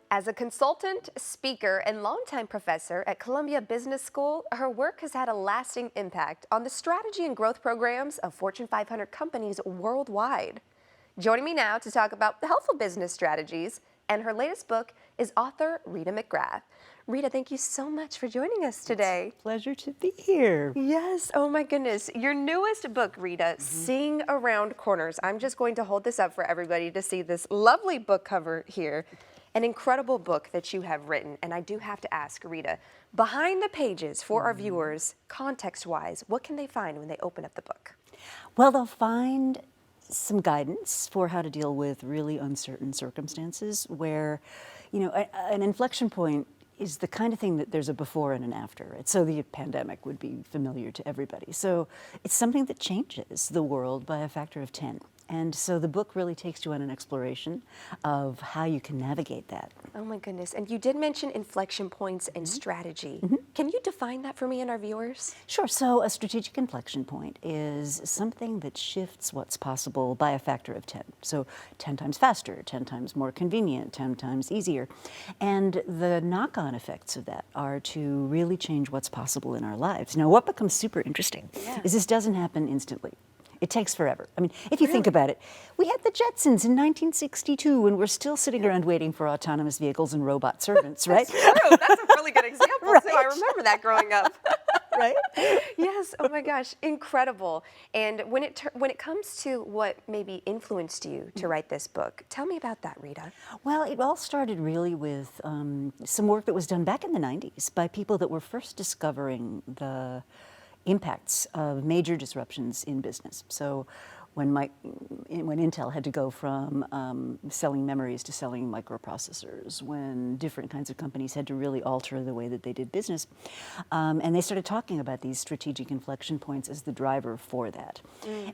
As a consultant, speaker, and longtime professor at Columbia Business School, her work has had a lasting impact on the strategy and growth programs of Fortune 500 companies worldwide. Joining me now to talk about helpful business strategies and her latest book is author Rita McGrath. Rita, thank you so much for joining us today. It's a pleasure to be here. Yes, oh my goodness. Your newest book, Rita, Sing Around Corners. I'm just going to hold this up for everybody to see this lovely book cover here. An incredible book that you have written. And I do have to ask, Rita, behind the pages for our viewers, context-wise, what can they find when they open up the book? Well, they'll find some guidance for how to deal with really uncertain circumstances where, you know, an inflection point is the kind of thing that there's a before and an after. Right? So the pandemic would be familiar to everybody. So it's something that changes the world by a factor of 10. And so the book really takes you on an exploration of how you can navigate that. Oh my goodness. And you did mention inflection points and strategy. Can you define that for me and our viewers? Sure. So a strategic inflection point is something that shifts what's possible by a factor of 10. So 10 times faster, 10 times more convenient, 10 times easier. And the knock-on effects of that are to really change what's possible in our lives. Now, what becomes super interesting is this doesn't happen instantly. It takes forever. I mean, if you think about it, we had the Jetsons in 1962, and we're still sitting around waiting for autonomous vehicles and robot servants, right? That's true. That's a really good example, Right. too. I remember that growing up. Right? Yes. Oh my gosh, incredible. And when it comes to what maybe influenced you to write this book, tell me about that, Rita. Well, it all started really with some work that was done back in the 90s by people that were first discovering the impacts of major disruptions in business. So when Intel had to go from selling memories to selling microprocessors, when different kinds of companies had to really alter the way that they did business, and they started talking about these strategic inflection points as the driver for that.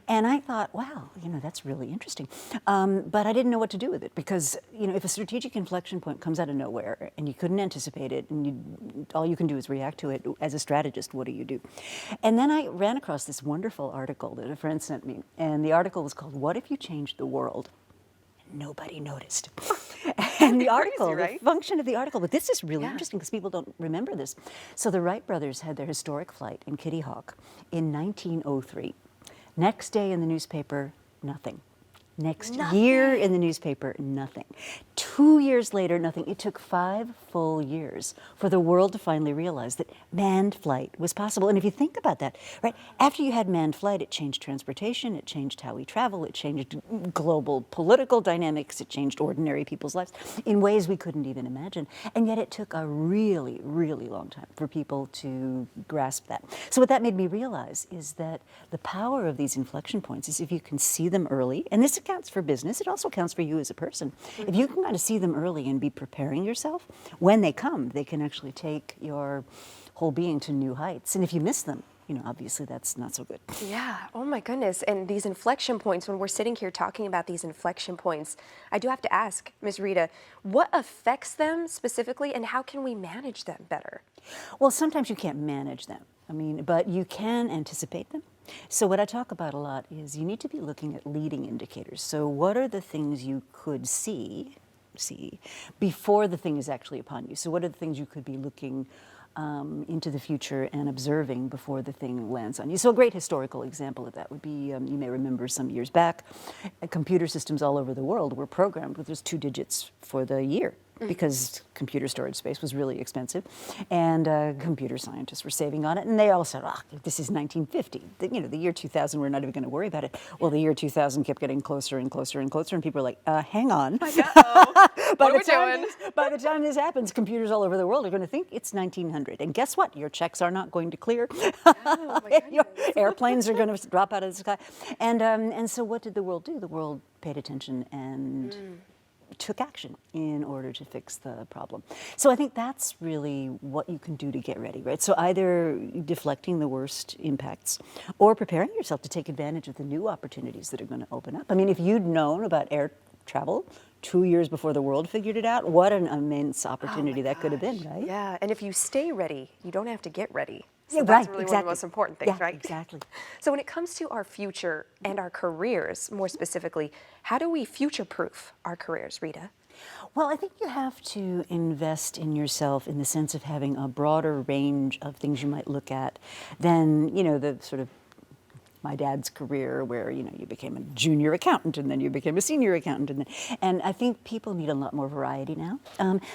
And I thought, wow, you know, that's really interesting. But I didn't know what to do with it because, you know, if a strategic inflection point comes out of nowhere and you couldn't anticipate it and all you can do is react to it, as a strategist, what do you do? And then I ran across this wonderful article that a friend sent me, and the article was called, "What If You Changed the World?" Nobody noticed. And the article, crazy, right? the function of the article, but this is really interesting because people don't remember this. So the Wright brothers had their historic flight in Kitty Hawk in 1903. Next day in the newspaper, nothing. Next year in the newspaper, nothing. 2 years later, nothing. It took 5 full years for the world to finally realize that manned flight was possible. And if you think about that, right, after you had manned flight, it changed transportation, it changed how we travel, it changed global political dynamics, it changed ordinary people's lives in ways we couldn't even imagine. And yet it took a really, really long time for people to grasp that. So what that made me realize is that the power of these inflection points is if you can see them early, and this counts for business, it also counts for you as a person. If you can kind of see them early and be preparing yourself, when they come, they can actually take your whole being to new heights. And if you miss them, you know, obviously that's not so good. Yeah, oh my goodness. And these inflection points, when we're sitting here talking about these inflection points, I do have to ask, Ms. Rita, what affects them specifically and how can we manage them better? Well, sometimes you can't manage them. I mean, but you can anticipate them. So what I talk about a lot is you need to be looking at leading indicators. So what are the things you could see before the thing is actually upon you? So what are the things you could be looking into the future and observing before the thing lands on you? So a great historical example of that would be, you may remember some years back, computer systems all over the world were programmed with just 2 digits for the year because computer storage space was really expensive, and computer scientists were saving on it, and they all said, this is 1950. You know, the year 2000, we're not even going to worry about it. Well, the year 2000 kept getting closer and closer and closer, and people were like, hang on. Uh-oh. What are we doing? By the time this happens, computers all over the world are going to think it's 1900. And guess what? Your checks are not going to clear. Oh, my Your airplanes are going to drop out of the sky. And so what did the world do? The world paid attention and took action in order to fix the problem. So I think that's really what you can do to get ready, right? So either deflecting the worst impacts or preparing yourself to take advantage of the new opportunities that are going to open up. I mean, if you'd known about air travel 2 years before the world figured it out, what an immense opportunity that could have been, right? Yeah, and if you stay ready, you don't have to get ready. So Yeah, that's right, really one of exactly. the most important things, Yeah, right? exactly. So when it comes to our future and our careers, more specifically, how do we future-proof our careers, Rita? Well, I think you have to invest in yourself in the sense of having a broader range of things you might look at than, the sort of my dad's career where, you became a junior accountant and then you became a senior accountant. And I think people need a lot more variety now.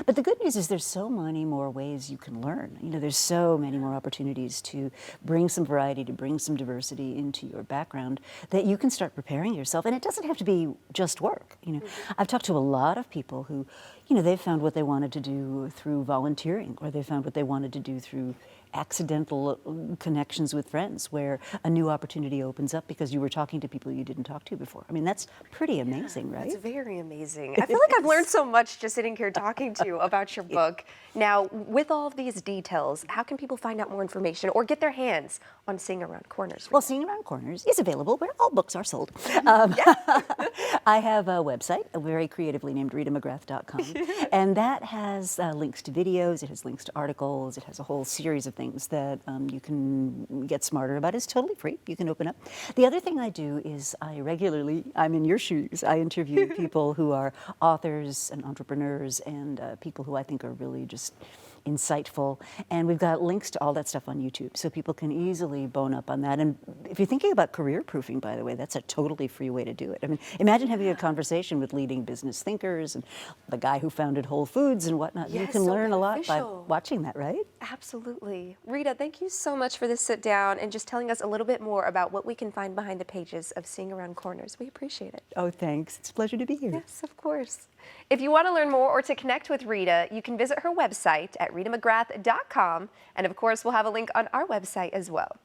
But the good news is there's so many more ways you can learn. There's so many more opportunities to bring some variety, to bring some diversity into your background that you can start preparing yourself. And it doesn't have to be just work. I've talked to a lot of people who, they've found what they wanted to do through volunteering, or they found what they wanted to do through accidental connections with friends where a new opportunity opens up because you were talking to people you didn't talk to before. I mean, that's pretty amazing, right? It's very amazing. I feel like I've learned so much just sitting here talking to you about your book. Now, with all of these details, how can people find out more information or get their hands on Seeing Around Corners? Well, Seeing Around Corners is available where all books are sold. I have a website, very creatively named ritamcgrath.com, and that has links to videos, it has links to articles, it has a whole series of things that you can get smarter about. It's totally free. You can open up. The other thing I do is I'm in your shoes. I interview people who are authors and entrepreneurs and people who I think are really just insightful. And we've got links to all that stuff on YouTube, so people can easily bone up on that. And if you're thinking about career proofing, by the way, that's a totally free way to do it. I mean, imagine having a conversation with leading business thinkers and the guy who founded Whole Foods and whatnot. Yes, you can so learn a lot by beneficial. watching that, right? Absolutely. Rita, thank you so much for this sit down and just telling us a little bit more about what we can find behind the pages of Seeing Around Corners. We appreciate it. Oh, thanks. It's a pleasure to be here. Yes, of course. If you want to learn more or to connect with Rita, you can visit her website at ritamcgrath.com. And of course, we'll have a link on our website as well.